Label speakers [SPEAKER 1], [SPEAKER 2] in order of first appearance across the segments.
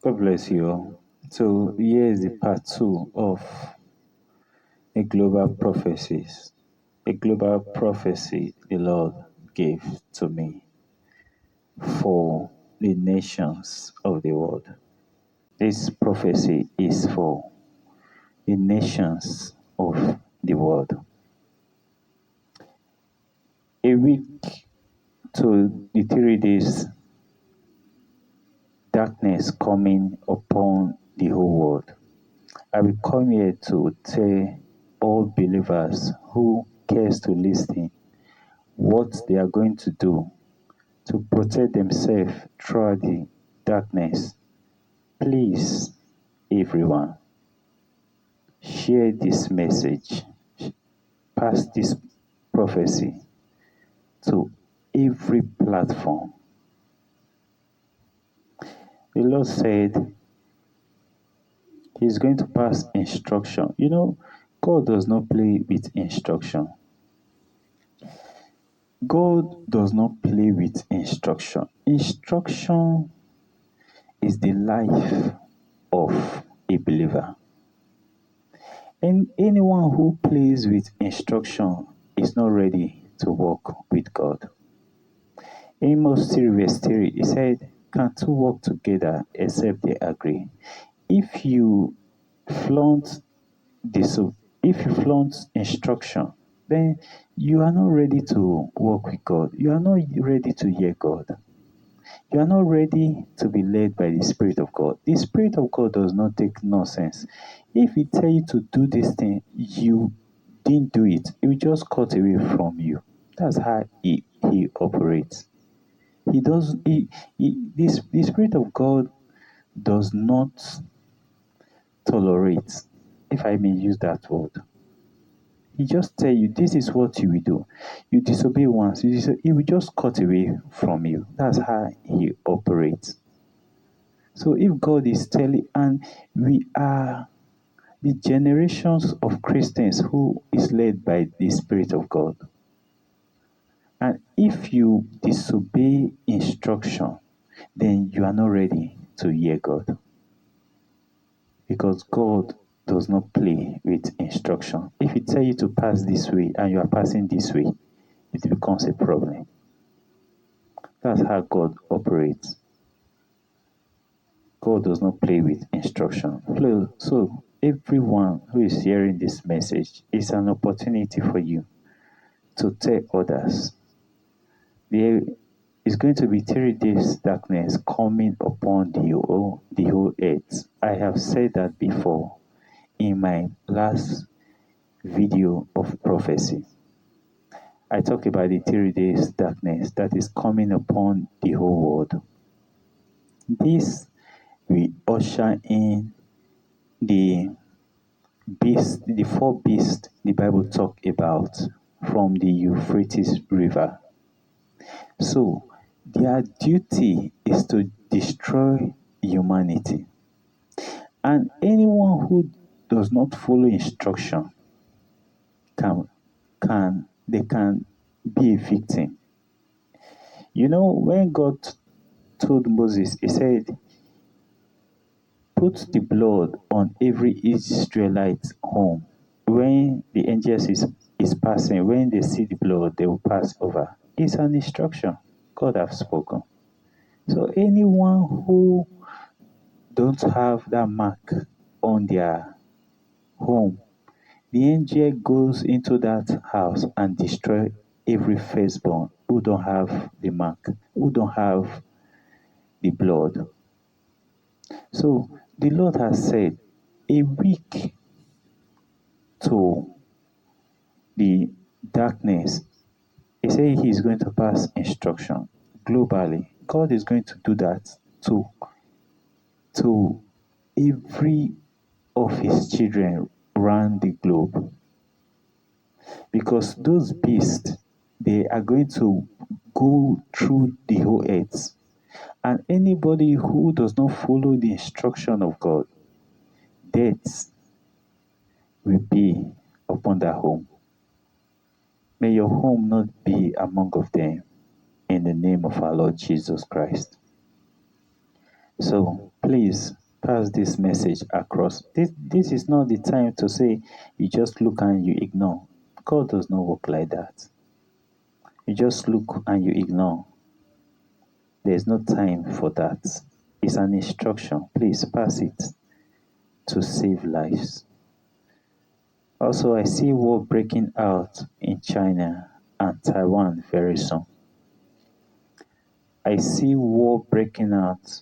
[SPEAKER 1] God bless you all. So here is the part two of a global prophecies. A global prophecy the Lord gave to me for the nations of the world. This prophecy is for the nations of the world. A week to the 3 days darkness coming upon the whole world. I will come here to tell all believers who cares to listen what they are going to do to protect themselves throughout the darkness. Please, everyone, share this message, pass this prophecy to every platform. The Lord said He's going to pass instruction. God does not play with instruction. God does not play with instruction. Instruction is the life of a believer. And anyone who plays with instruction is not ready to walk with God. Amos 3 verse 3, he said, "Can two walk together except they agree?" If you flaunt this, if you flaunt instruction, then you are not ready to walk with God. You are not ready to hear God. You are not ready to be led by the Spirit of God. The Spirit of God does not take nonsense. If He tell you to do this thing, you didn't do it, He will just cut away from you. That's how He operates. He does. The Spirit of God does not tolerate, if I may use that word. He just tell you this is what you will do. You disobey once, he will just cut away from you. That's how He operates. So if God is telling, and we are the generations of Christians who is led by the Spirit of God, and if you disobey instruction, then you are not ready to hear God. Because God does not play with instruction. If He tell you to pass this way and you are passing this way, it becomes a problem. That's how God operates. God does not play with instruction. So everyone who is hearing this message is an opportunity for you to tell others. There is going to be 3 days darkness coming upon the whole earth. I have said that before in my last video of prophecy. I talk about the 3 days darkness that is coming upon the whole world. This will usher in the the four beasts the Bible talk about from the Euphrates River. So their duty is to destroy humanity. And anyone who does not follow instruction can be a victim. When God told Moses, He said, "Put the blood on every Israelite home. When the angels is passing, when they see the blood, they will pass over." It's an instruction. God has spoken. So anyone who don't have that mark on their home, the angel goes into that house and destroy every firstborn who don't have the mark, who don't have the blood. So the Lord has said, a week to the darkness. He said He is going to pass instruction globally. God is going to do that to every of His children around the globe. Because those beasts, they are going to go through the whole earth. And anybody who does not follow the instruction of God, death will be upon that home. May your home not be among of them, in the name of our Lord Jesus Christ. So Please pass this message across. This is not the time to say you just look and you ignore. God does not work like that. You just look and you ignore. There's no time for that. It's an instruction. Please pass it to save lives. Also, I see war breaking out in China and Taiwan very soon. I see war breaking out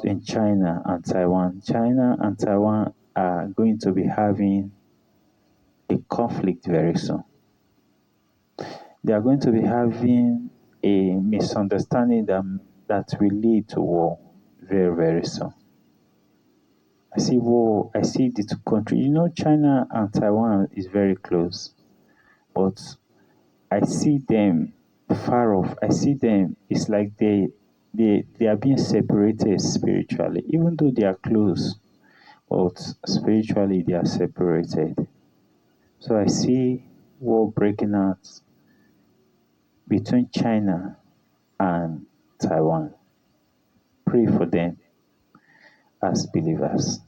[SPEAKER 1] in China and Taiwan. China and Taiwan are going to be having a conflict very soon. They are going to be having a misunderstanding that will lead to war very, very soon. I see war, I see the two countries. You know, China and Taiwan is very close, but I see them far off. I see them, it's like they are being separated spiritually, even though they are close, but spiritually they are separated. So I see war breaking out between China and Taiwan. Pray for them as believers.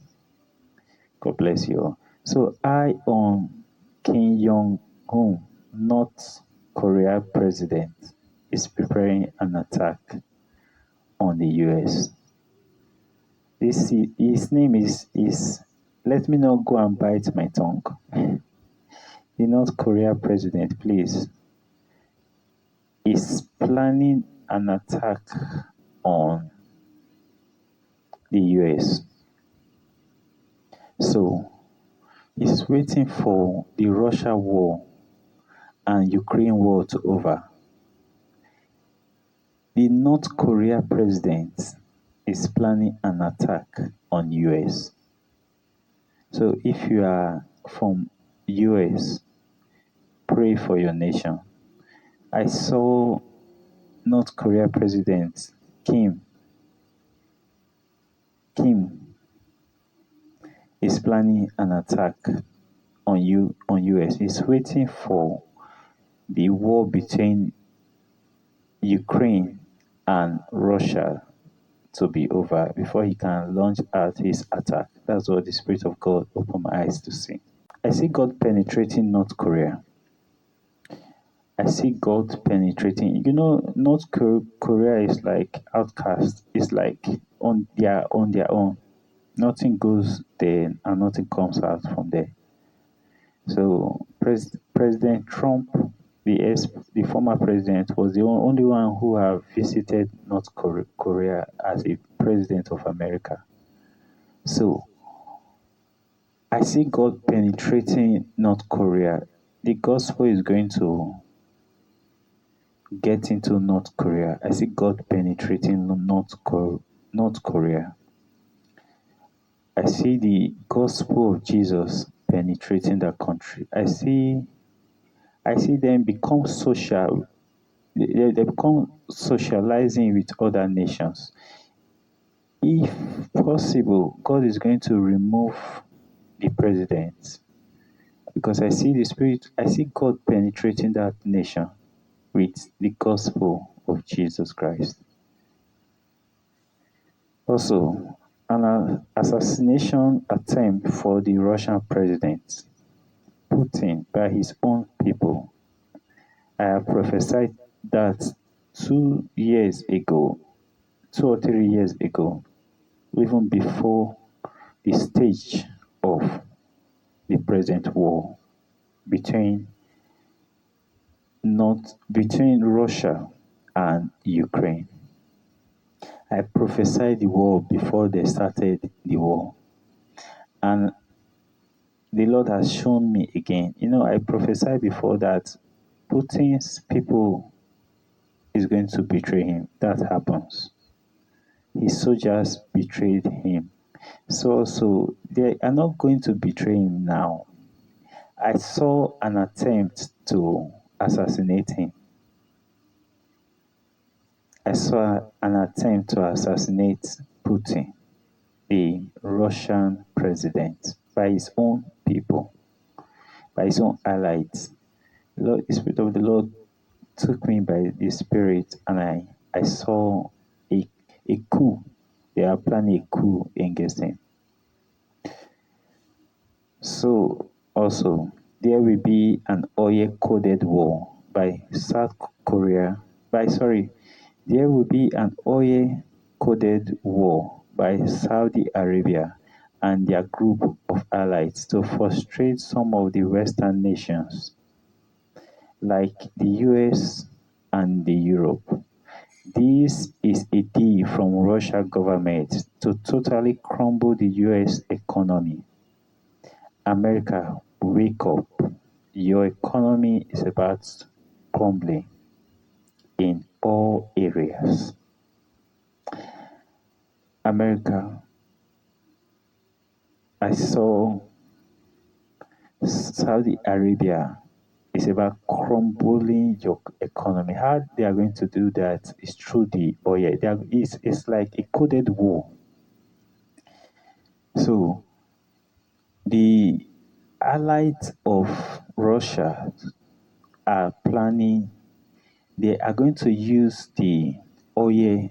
[SPEAKER 1] God bless you all. So I on Kim Jong-un, North Korea president, is preparing an attack on the US. His name is let me not go and bite my tongue. The North Korea president, please, is planning an attack on the US. So he's waiting for the Russia war and Ukraine war to over. The North Korea president is planning an attack on US. So if you are from US, pray for your nation. I saw North Korea president Kim is planning an attack on US. He's waiting for the war between Ukraine and Russia to be over before he can launch out his attack. That's what the Spirit of God opened my eyes to see. I see God penetrating North Korea. I see God penetrating. You know, North Korea is like outcast. It's like on their own. Nothing goes there and nothing comes out from there. So President Trump, the former president, was the only one who have visited North Korea as a president of America. So I see God penetrating North Korea. The gospel is going to get into North Korea. I see God penetrating North Korea. I see the gospel of Jesus penetrating that country. I see them become social. They become socializing with other nations. If possible, God is going to remove the president because I see the spirit. I see God penetrating that nation with the gospel of Jesus Christ. Also, an assassination attempt for the Russian president, Putin, by his own people. I have prophesied that 2 years ago, 2 or 3 years ago, even before the stage of the present war between between Russia and Ukraine. I prophesied the war before they started the war. And the Lord has shown me again. You know, I prophesied before that Putin's people is going to betray him. That happens. His soldiers betrayed him. So they are not going to betray him now. I saw an attempt to assassinate him. I saw an attempt to assassinate Putin, the Russian president, by his own people, by his own allies. The Spirit of the Lord took me by the Spirit and I saw a coup. They are planning a coup against him. So, also, there will be an oil-coded war by South Korea. There will be an oil-coded war by Saudi Arabia and their group of allies to frustrate some of the Western nations, like the US and the Europe. This is a deal from Russia government to totally crumble the US economy. America, wake up. Your economy is about crumbling in all areas. America, I saw Saudi Arabia is about crumbling your economy. How they are going to do that is through the oil. It's like a coded war. So the allies of Russia are planning, they are going to use the oil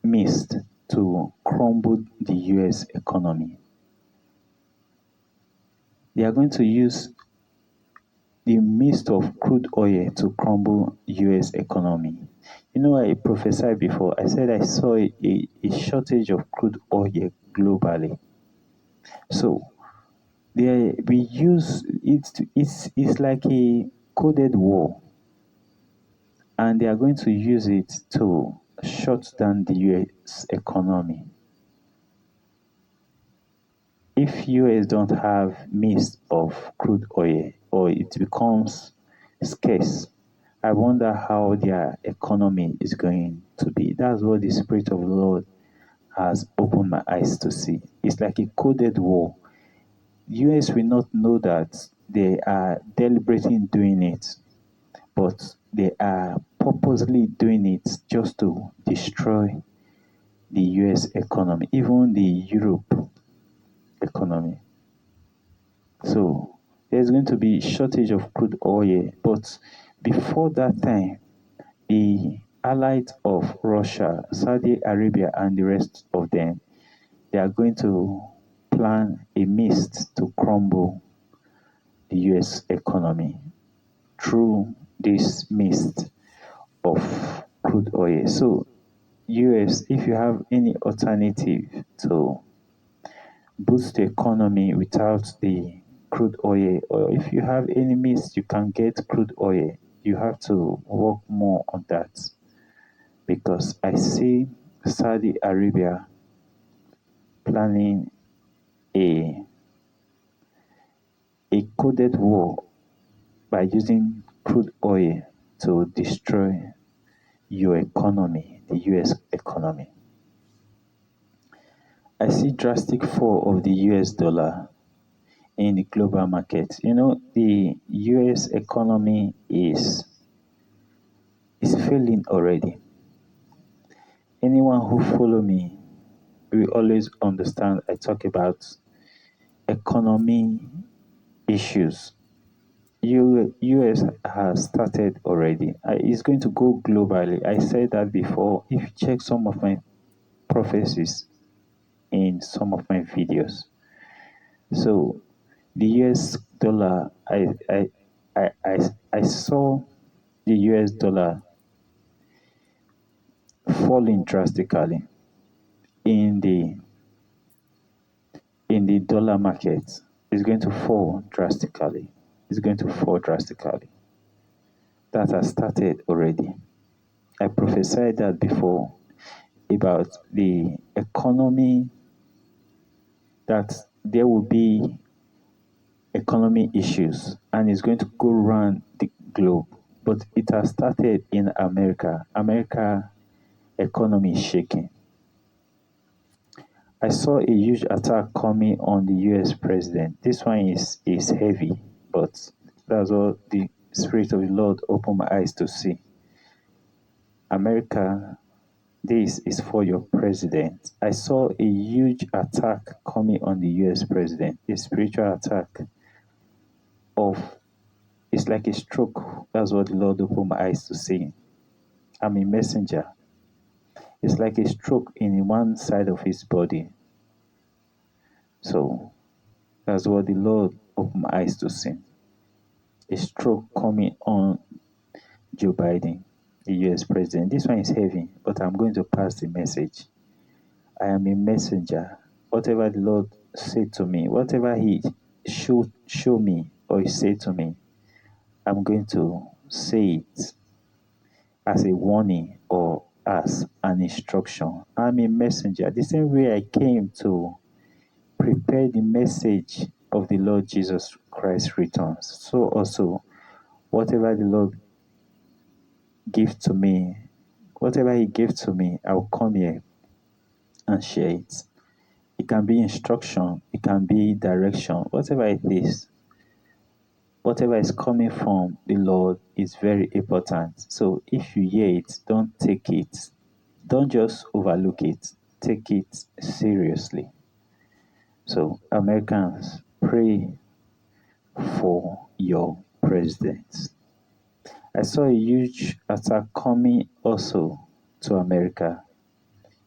[SPEAKER 1] mist to crumble the US economy. They are going to use the mist of crude oil to crumble US economy. You know, I prophesied before. I said I saw a shortage of crude oil globally. So we use it. It's like a coded war, and they are going to use it to shut down the US economy. If US don't have mist of crude oil or it becomes scarce, I wonder how their economy is going to be. That's what the Spirit of the Lord has opened my eyes to see. It's like a coded war. US will not know that they are deliberately doing it, but they are purposely doing it just to destroy the US economy, even the Europe economy. So there's going to be shortage of crude oil, but before that time, the allies of Russia, Saudi Arabia, and the rest of them, they are going to plan a mist to crumble the US economy through this mist of crude oil. So, US, if you have any alternative to boost the economy without the crude oil, or if you have any means you can get crude oil, you have to work more on that because I see Saudi Arabia planning a coded war by using crude oil to destroy your economy, the US economy. I see drastic fall of the US dollar in the global market. You know, the US economy is failing already. Anyone who follow me will always understand I talk about economy issues. US has started already. It's going to go globally. I said that before. If you check some of my prophecies in some of my videos. So the US dollar, I saw the US dollar falling drastically in the dollar market. It's going to fall drastically. It's going to fall drastically. That has started already. I prophesied that before about the economy, that there will be economy issues and it's going to go around the globe. But it has started in America. America economy is shaking. I saw a huge attack coming on the US president. This one is heavy, but that's what the Spirit of the Lord opened my eyes to see. America, this is for your president. I saw a huge attack coming on the US president, a spiritual attack of, it's like a stroke. That's what the Lord opened my eyes to see. I'm a messenger. It's like a stroke in one side of his body. So that's what the Lord opened my eyes to see. A stroke coming on Joe Biden, the US president. This one is heavy, but I'm going to pass the message. I am a messenger. Whatever the Lord said to me, whatever He show me or He said to me, I'm going to say it as a warning or as an instruction. I'm a messenger. The same way I came to prepare the message of the Lord Jesus Christ returns, so also whatever the Lord give to me, whatever He gave to me, I'll come here and share it. It can be instruction, it can be direction, whatever it is, whatever is coming from the Lord is very important. So if you hear it, don't take it. Don't just overlook it. Take it seriously. So Americans, pray for your president. I saw a huge attack coming also to America.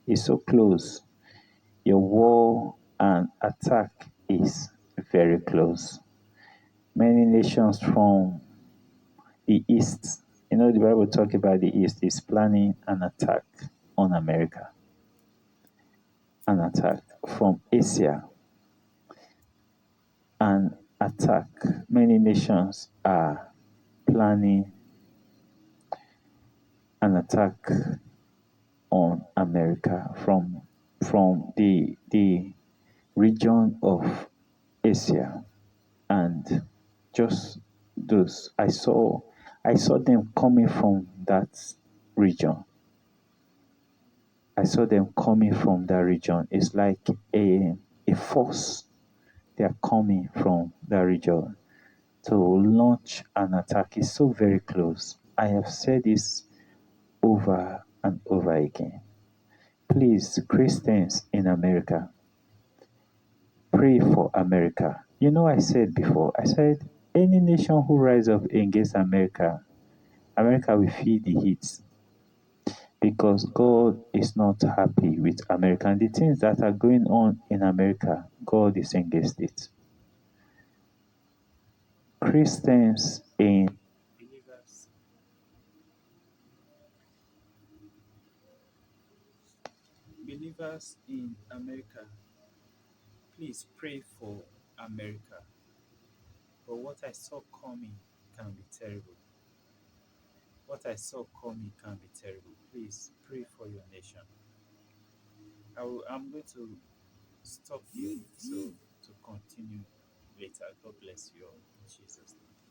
[SPEAKER 1] It's so close. Your war and attack is very close. Many nations from the East, the Bible talk about the East, is planning an attack on America. An attack from Asia, an attack. Many nations are planning an attack on America from the region of Asia, and just those I saw them coming from that region. I saw them coming from that region. It's like a force. They are coming from that region to launch an attack. It's so very close. I have said this over and over again. Please, Christians in America, pray for America. I said before, I said any nation who rise up against America, America will feel the heat because God is not happy with America. And the things that are going on in America, God is against it. Christians in believers, believers in America, please pray for America. But what I saw coming can be terrible. What I saw coming can be terrible. Please pray for your nation. I'm going to stop here so to continue later. God bless you all in Jesus' name.